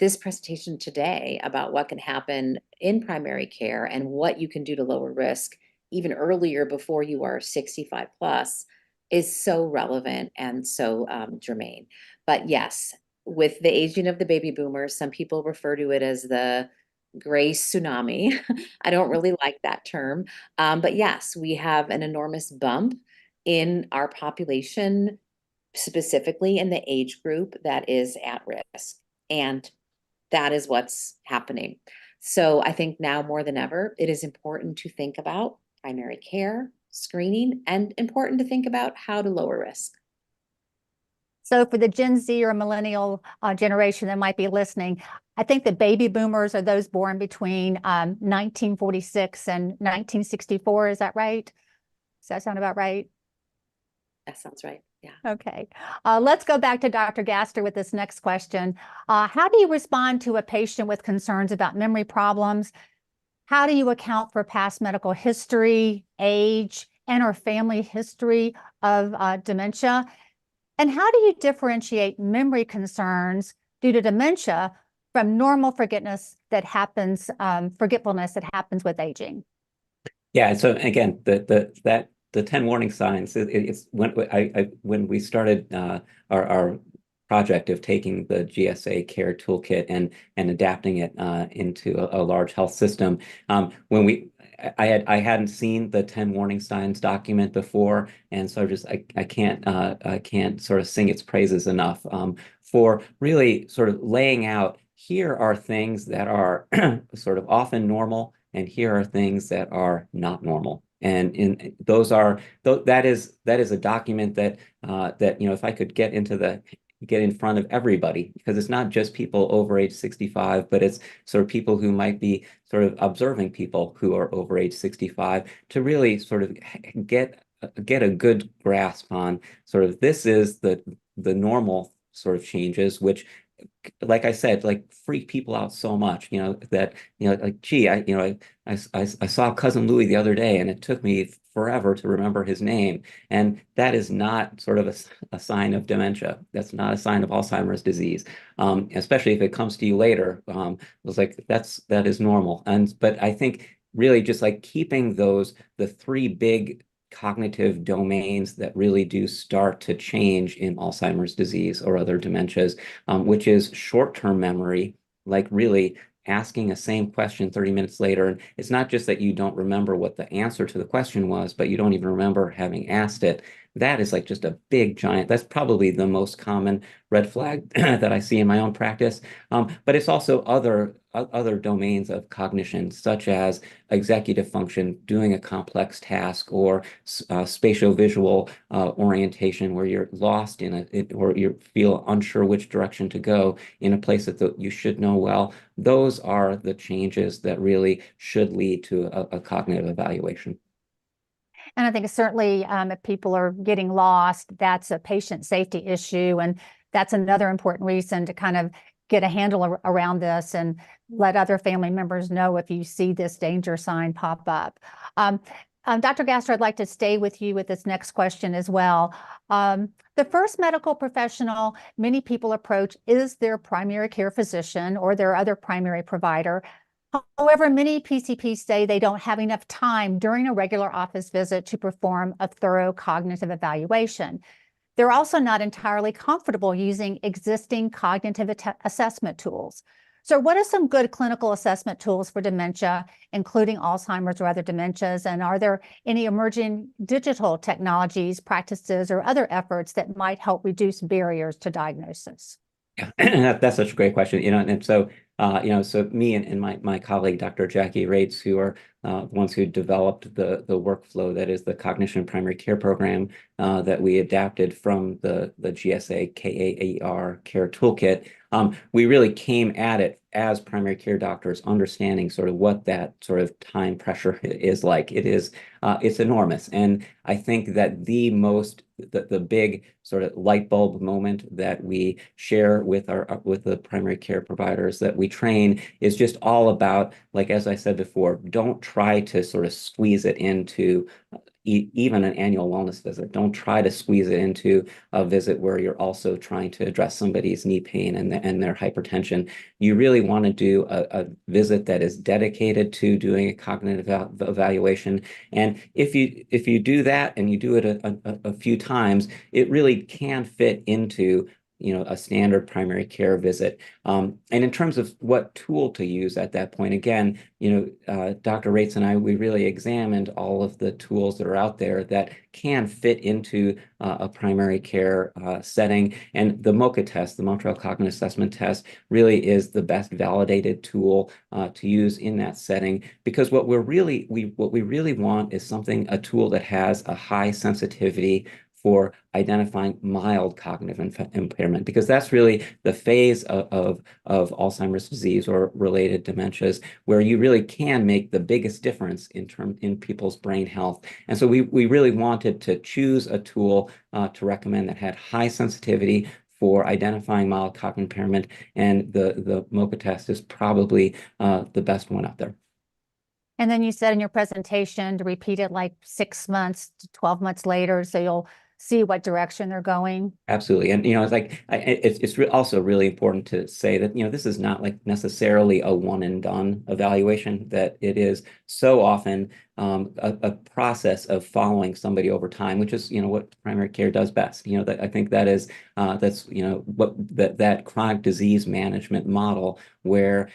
this presentation today about what can happen in primary care and what you can do to lower risk even earlier before you are 65 plus is so relevant and so germane. But yes, with the aging of the baby boomers, some people refer to it as the gray tsunami. I don't really like that term. But yes, we have an enormous bump in our population, specifically in the age group that is at risk. And that is what's happening. So I think now more than ever, it is important to think about primary care, screening, and important to think about how to lower risk. So for the Gen Z or millennial generation that might be listening, I think the baby boomers are those born between 1946 and 1964. Is that right? Does that sound about right? That sounds right. Yeah. Okay. Let's go back to Dr. Gaster with this next question. How do you respond to a patient with concerns about memory problems? How do you account for past medical history, age, and or family history of dementia? And how do you differentiate memory concerns due to dementia from normal forgetfulness that happens with aging? Yeah, so again, the 10 warning signs, it's when we started our project of taking the GSA Care Toolkit and adapting it into a large health system. I hadn't seen the 10 warning signs document before, and so I can't sort of sing its praises enough for really sort of laying out, here are things that are sort of often normal, and here are things that are not normal. And that is a document that you know, if I could get into the get in front of everybody, because it's not just people over age 65, but it's sort of people who might be sort of observing people who are over age 65, to really sort of get a good grasp on sort of this is the normal sort of changes, which, like I said, like freak people out so much, that, like, gee, I saw cousin Louis the other day and it took me forever to remember his name. And that is not sort of a sign of dementia. That's not a sign of Alzheimer's disease. Especially if it comes to you later. It was like, that is normal. But I think really just like keeping the three big cognitive domains that really do start to change in Alzheimer's disease or other dementias, which is short-term memory, like really asking a same question 30 minutes later. And it's not just that you don't remember what the answer to the question was, but you don't even remember having asked it. That is like just a big giant, that's probably the most common red flag that I see in my own practice. But it's also other domains of cognition, such as executive function, doing a complex task, or spatial-visual orientation, where you're lost or you feel unsure which direction to go in a place that you should know well. Those are the changes that really should lead to a cognitive evaluation. And I think certainly if people are getting lost, that's a patient safety issue. And that's another important reason to kind of get a handle around this and let other family members know if you see this danger sign pop up. Dr. Gaster, I'd like to stay with you with this next question as well. The first medical professional many people approach is their primary care physician or their other primary provider. However, many PCPs say they don't have enough time during a regular office visit to perform a thorough cognitive evaluation. They're also not entirely comfortable using existing cognitive assessment tools. So what are some good clinical assessment tools for dementia, including Alzheimer's or other dementias? And are there any emerging digital technologies, practices, or other efforts that might help reduce barriers to diagnosis? Yeah, that's such a great question. And so, so me and my colleague, Dr. Jackie Rates, who are the ones who developed the workflow that is the Cognition Primary Care Program that we adapted from the GSA KAER Care Toolkit. We really came at it as primary care doctors, understanding sort of what that sort of time pressure is like. It's enormous. And I think that the big sort of light bulb moment that we share with the primary care providers that we train is just all about, like, as I said before, don't try to sort of squeeze it into even an annual wellness visit. Don't try to squeeze it into a visit where you're also trying to address somebody's knee pain and their hypertension. You really want to do a visit that is dedicated to doing a cognitive evaluation. And if you do that and you do it a few times, it really can fit into a standard primary care visit. And in terms of what tool to use at that point, again, Dr. Rates and I, we really examined all of the tools that are out there that can fit into a primary care setting. And the MoCA test, the Montreal Cognitive Assessment Test, really is the best validated tool to use in that setting, because what we really want is a tool that has a high sensitivity for identifying mild cognitive impairment, because that's really the phase of Alzheimer's disease or related dementias where you really can make the biggest difference in people's brain health. And so we really wanted to choose a tool to recommend that had high sensitivity for identifying mild cognitive impairment, and the MoCA test is probably the best one out there. And then you said in your presentation to repeat it like 6 months to 12 months later, so you'll see what direction they're going. Absolutely. And, it's like, it's also really important to say that, this is not like necessarily a one and done evaluation, that it is so often a process of following somebody over time, which is, what primary care does best. That I think that's what that chronic disease management model where,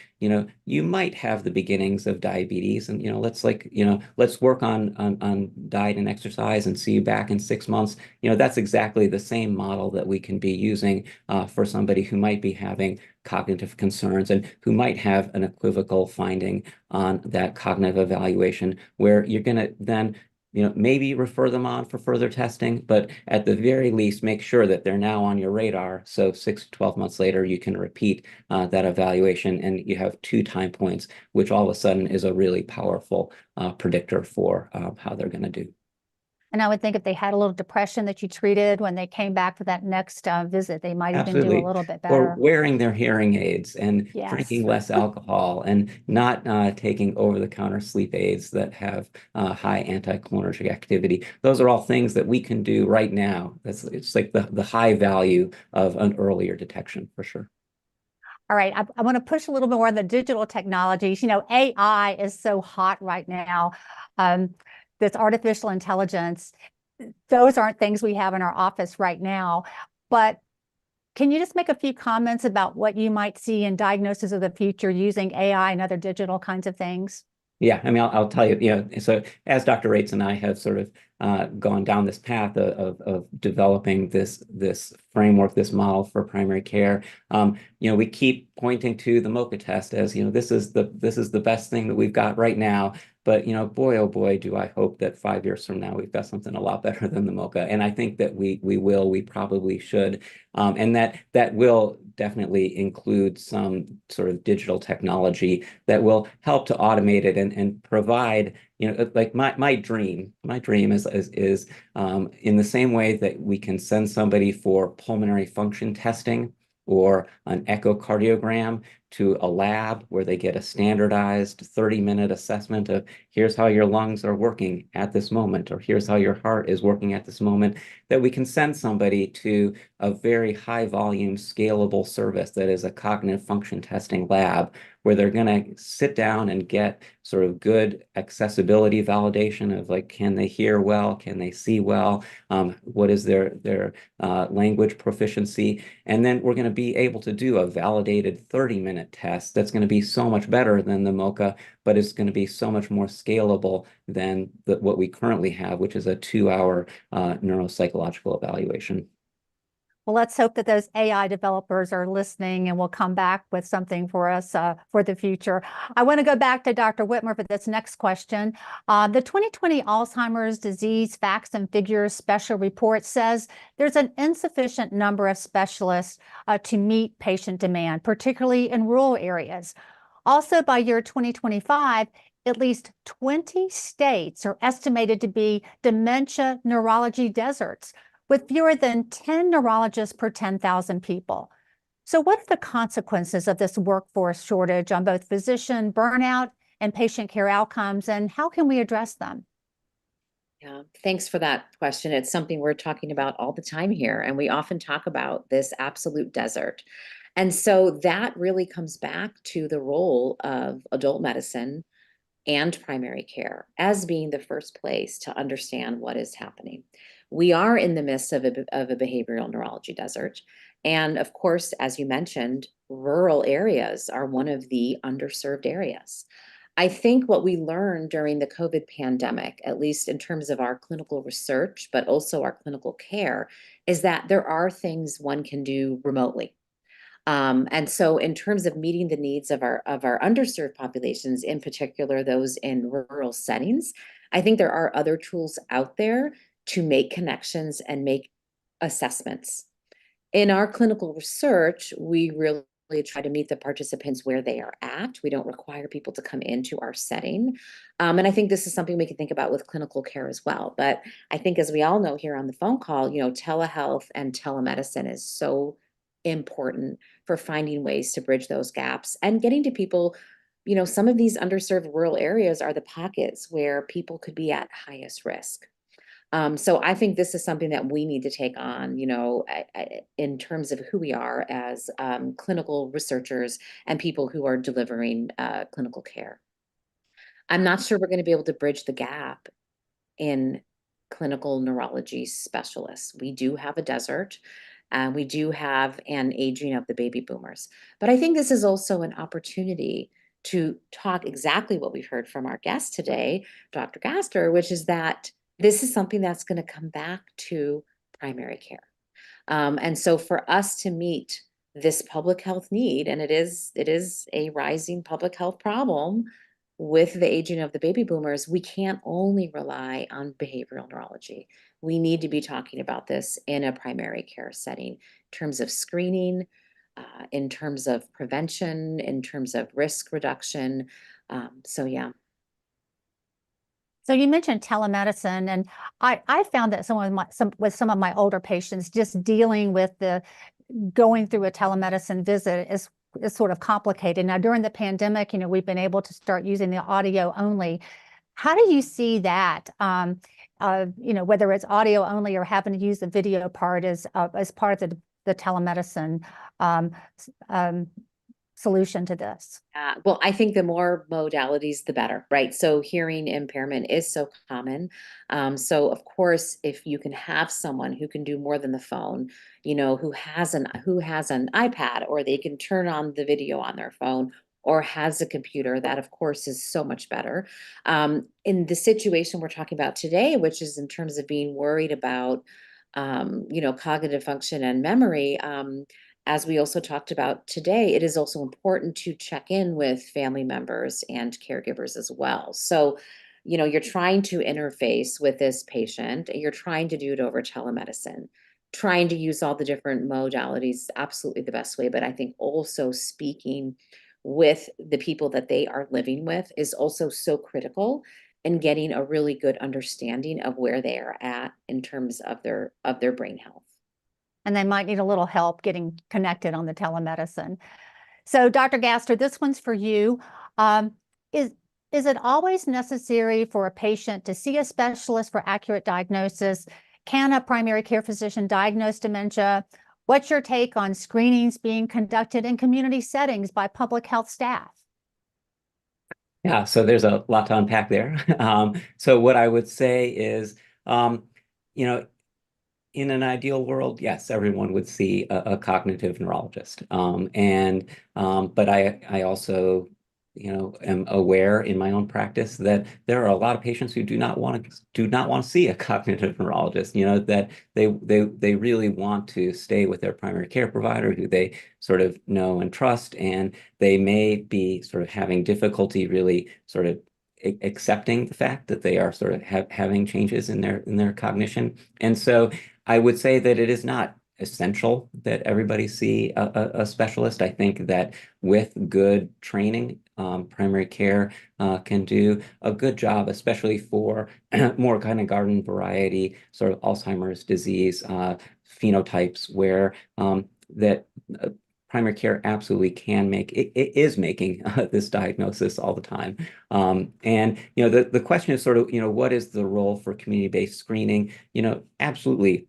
you might have the beginnings of diabetes and, let's work on diet and exercise and see you back in 6 months. That's exactly the same model that we can be using for somebody who might be having cognitive concerns and who might have an equivocal finding on that cognitive evaluation, where you're going to then maybe refer them on for further testing, but at the very least, make sure that they're now on your radar. So 6 to 12 months later, you can repeat that evaluation and you have 2 time points, which all of a sudden is a really powerful predictor for how they're going to do. And I would think if they had a little depression that you treated when they came back for that next visit, they might even do a Absolutely. little bit Or better. wearing their hearing aids and Yes. drinking less alcohol and not taking over-the-counter sleep aids that have high anticholinergic activity. Those are all things that we can do right now. It's like the high value of an earlier detection for sure. All right, I want to push a little bit more on the digital technologies. AI is so hot right now. This artificial intelligence, those aren't things we have in our office right now. But can you just make a few comments about what you might see in diagnosis of the future using AI and other digital kinds of things? Yeah, I mean, I'll tell you, so as Dr. Rates and I have sort of gone down this path of developing this framework, this model for primary care, we keep pointing to the MoCA test as, this is the best thing that we've got right now. But, boy, oh boy, do I hope that 5 years from now, we've got something a lot better than the MoCA. And I think that we probably should. And that will definitely include some sort of digital technology that will help to automate it and provide, like my dream is in the same way that we can send somebody for pulmonary function testing or an echocardiogram to a lab where they get a standardized 30-minute assessment of here's how your lungs are working at this moment, or here's how your heart is working at this moment, that we can send somebody to a very high volume scalable service that is a cognitive function testing lab where they're going to sit down and get sort of good accessibility validation of like, can they hear well? Can they see well? What is their language proficiency? And then we're going to be able to do a validated 30-minute test that's going to be so much better than the MoCA, but it's going to be so much more scalable than what we currently have, which is a 2-hour neuropsychological evaluation. Well, let's hope that those AI developers are listening and will come back with something for us for the future. I want to go back to Dr. Whitmer for this next question. The 2020 Alzheimer's Disease Facts and Figures Special Report says there's an insufficient number of specialists to meet patient demand, particularly in rural areas. Also, by year 2025, at least 20 states are estimated to be dementia neurology deserts, with fewer than 10 neurologists per 10,000 people. So what are the consequences of this workforce shortage on both physician burnout and patient care outcomes, and how can we address them? Yeah, thanks for that question. It's something we're talking about all the time here, and we often talk about this absolute desert. And so that really comes back to the role of adult medicine and primary care as being the first place to understand what is happening. We are in the midst of a behavioral neurology desert. And of course, as you mentioned, rural areas are one of the underserved areas. I think what we learned during the COVID pandemic, at least in terms of our clinical research, but also our clinical care, is that there are things one can do remotely. And so in terms of meeting the needs of our underserved populations, in particular those in rural settings, I think there are other tools out there to make connections and make assessments. In our clinical research, we really try to meet the participants where they are at. We don't require people to come into our setting. And I think this is something we can think about with clinical care as well. But I think, as we all know here on the phone call, telehealth and telemedicine is so important for finding ways to bridge those gaps and getting to people. Some of these underserved rural areas are the pockets where people could be at highest risk. So I think this is something that we need to take on, in terms of who we are as clinical researchers and people who are delivering clinical care. I'm not sure we're going to be able to bridge the gap in clinical neurology specialists. We do have a desert. We do have an aging of the baby boomers. But I think this is also an opportunity to talk exactly what we've heard from our guest today, Dr. Gaster, which is that this is something that's going to come back to primary care. And so for us to meet this public health need, and it is a rising public health problem, with the aging of the baby boomers, we can't only rely on behavioral neurology. We need to be talking about this in a primary care setting in terms of screening, in terms of prevention, in terms of risk reduction. So yeah. So you mentioned telemedicine, and I found that with some of my older patients, just dealing with the going through a telemedicine visit is sort of complicated. Now, during the pandemic, we've been able to start using the audio only. How do you see that? Whether it's audio only or having to use the video part as part of the telemedicine solution to this? Well, I think the more modalities, the better, right? So hearing impairment is so common. So of course, if you can have someone who can do more than the phone, who has an iPad, or they can turn on the video on their phone, or has a computer, that of course is so much better. In the situation we're talking about today, which is in terms of being worried about, cognitive function and memory. As we also talked about today, it is also important to check in with family members and caregivers as well. So, you're trying to interface with this patient, you're trying to do it over telemedicine, trying to use all the different modalities, absolutely the best way. But I think also speaking with the people that they are living with is also so critical in getting a really good understanding of where they are at in terms of their brain health. And they might need a little help getting connected on the telemedicine. So, Dr. Gaster, this one's for you. Is it always necessary for a patient to see a specialist for accurate diagnosis? Can a primary care physician diagnose dementia? What's your take on screenings being conducted in community settings by public health staff? Yeah, so there's a lot to unpack there. So what I would say is, in an ideal world, yes, everyone would see a cognitive neurologist. But I also, am aware in my own practice that there are a lot of patients who do not want to see a cognitive neurologist. That they really want to stay with their primary care provider, who they sort of know and trust, and they may be sort of having difficulty really sort of accepting the fact that they are sort of having changes in their cognition. And so I would say that it is not essential that everybody see a specialist. I think that with good training, primary care can do a good job, especially for more kind of garden variety, sort of Alzheimer's disease phenotypes, where that primary care absolutely can make it is making this diagnosis all the time. And the question is sort of, what is the role for community-based screening? Absolutely,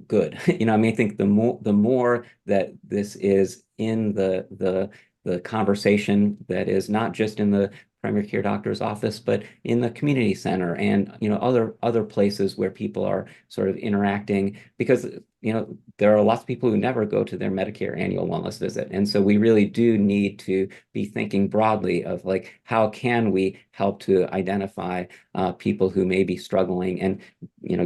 good. I mean, I think the more that this is in the conversation, that is not just in the primary care doctor's office, but in the community center and other places where people are sort of interacting, because there are lots of people who never go to their Medicare annual wellness visit. And so we really do need to be thinking broadly of like, how can we help to identify people who may be struggling and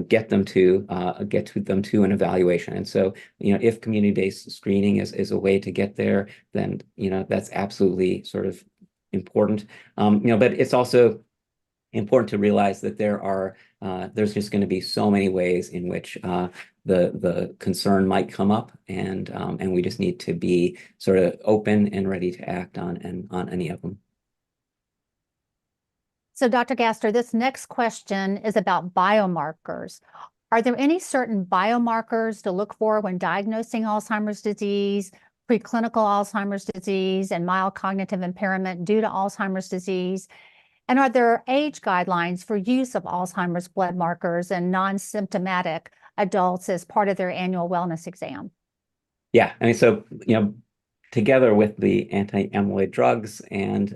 get them to an evaluation. And so if community-based screening is a way to get there, then that's absolutely sort of important. But it's also important to realize that there's just going to be so many ways in which the concern might come up, and we just need to be sort of open and ready to act on any of them. So, Dr. Gaster, this next question is about biomarkers. Are there any certain biomarkers to look for when diagnosing Alzheimer's disease, preclinical Alzheimer's disease, and mild cognitive impairment due to Alzheimer's disease? And are there age guidelines for use of Alzheimer's blood markers in non-symptomatic adults as part of their annual wellness exam? Yeah, I mean, so, together with the anti-amyloid drugs and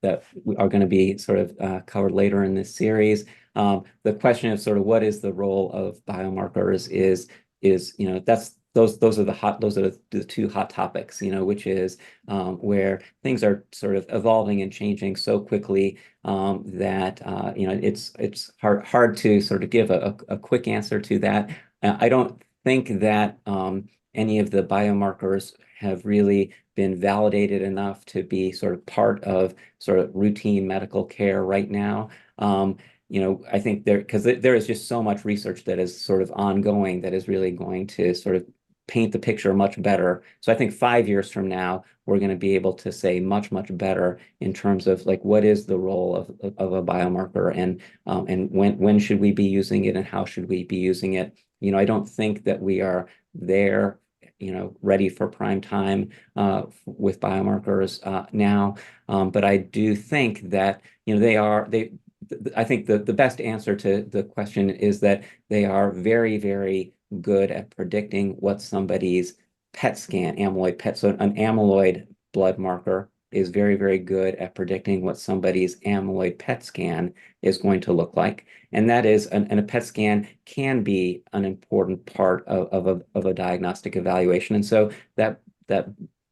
that are going to be sort of covered later in this series, the question of sort of what is the role of biomarkers is those are the two hot topics, which is where things are sort of evolving and changing so quickly that it's hard to sort of give a quick answer to that. I don't think that any of the biomarkers have really been validated enough to be sort of part of sort of routine medical care right now. I think because there is just so much research that is sort of ongoing that is really going to sort of paint the picture much better. So I think 5 years from now, we're going to be able to say much, much better in terms of like what is the role of a biomarker, and when should we be using it and how should we be using it. I don't think that we are there, ready for prime time with biomarkers now. But I do think that, I think the best answer to the question is that they are very, very good at predicting what somebody's PET scan, amyloid PET. So an amyloid blood marker is very, very good at predicting what somebody's amyloid PET scan is going to look like. And that is, and a PET scan can be an important part of a diagnostic evaluation. And so that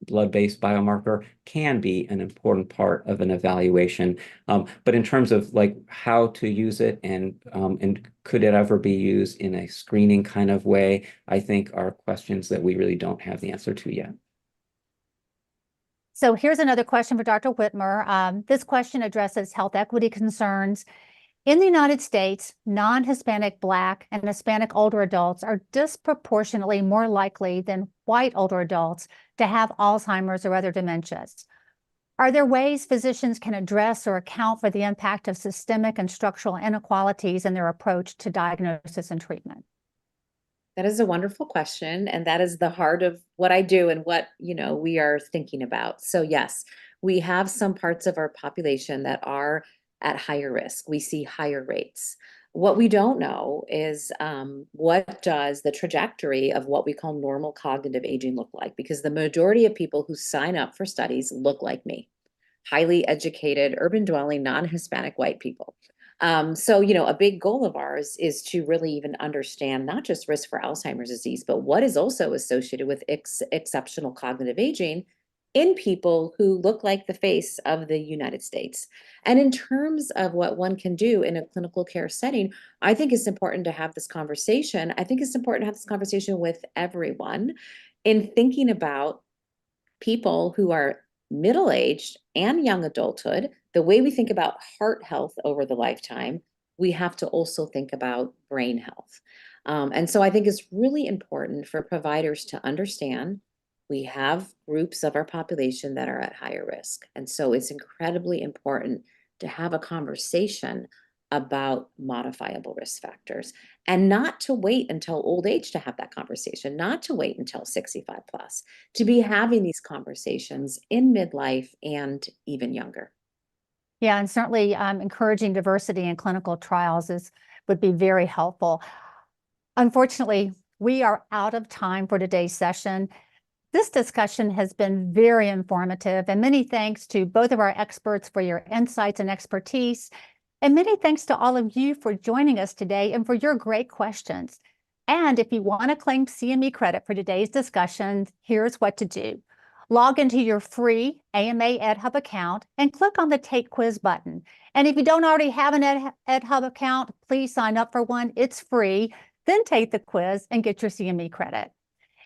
blood-based biomarker can be an important part of an evaluation. But in terms of like how to use it and could it ever be used in a screening kind of way, I think are questions that we really don't have the answer to yet. So here's another question for Dr. Whitmer. This question addresses health equity concerns. In the United States, non-Hispanic Black and Hispanic older adults are disproportionately more likely than white older adults to have Alzheimer's or other dementias. Are there ways physicians can address or account for the impact of systemic and structural inequalities in their approach to diagnosis and treatment? That is a wonderful question, and that is the heart of what I do and what, we are thinking about. So yes, we have some parts of our population that are at higher risk. We see higher rates. What we don't know is what does the trajectory of what we call normal cognitive aging look like? Because the majority of people who sign up for studies look like me, highly educated, urban dwelling, non-Hispanic white people. So, a big goal of ours is to really even understand not just risk for Alzheimer's disease, but what is also associated with exceptional cognitive aging in people who look like the face of the United States. And in terms of what one can do in a clinical care setting, I think it's important to have this conversation. I think it's important to have this conversation with everyone in thinking about people who are middle-aged and young adulthood. The way we think about heart health over the lifetime, we have to also think about brain health. And so I think it's really important for providers to understand we have groups of our population that are at higher risk. And so it's incredibly important to have a conversation about modifiable risk factors and not to wait until old age to have that conversation, not to wait until 65 plus, to be having these conversations in midlife and even younger. Yeah, and certainly encouraging diversity in clinical trials would be very helpful. Unfortunately, we are out of time for today's session. This discussion has been very informative, and many thanks to both of our experts for your insights and expertise. And many thanks to all of you for joining us today and for your great questions. And if you want to claim CME credit for today's discussion, here's what to do. Log into your free AMA EdHub account and click on the Take Quiz button. And if you don't already have an EdHub account, please sign up for one. It's free. Then take the quiz and get your CME credit.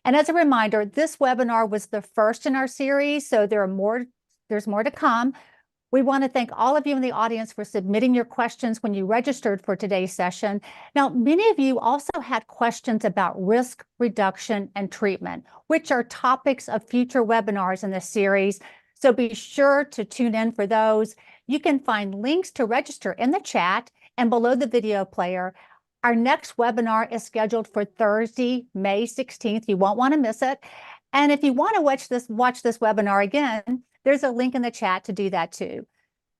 And as a reminder, this webinar was the first in our series, so there's more to come. We want to thank all of you in the audience for submitting your questions when you registered for today's session. Now, many of you also had questions about risk reduction and treatment, which are topics of future webinars in this series. So be sure to tune in for those. You can find links to register in the chat and below the video player. Our next webinar is scheduled for Thursday, May 16th. You won't want to miss it. And if you want to watch this webinar again, there's a link in the chat to do that too.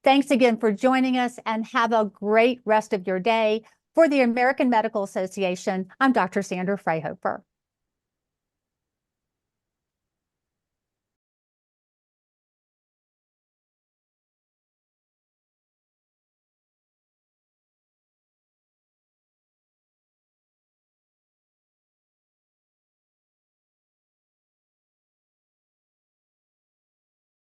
Thanks again for joining us and have a great rest of your day. For the American Medical Association, I'm Dr. Sandra Fryhofer.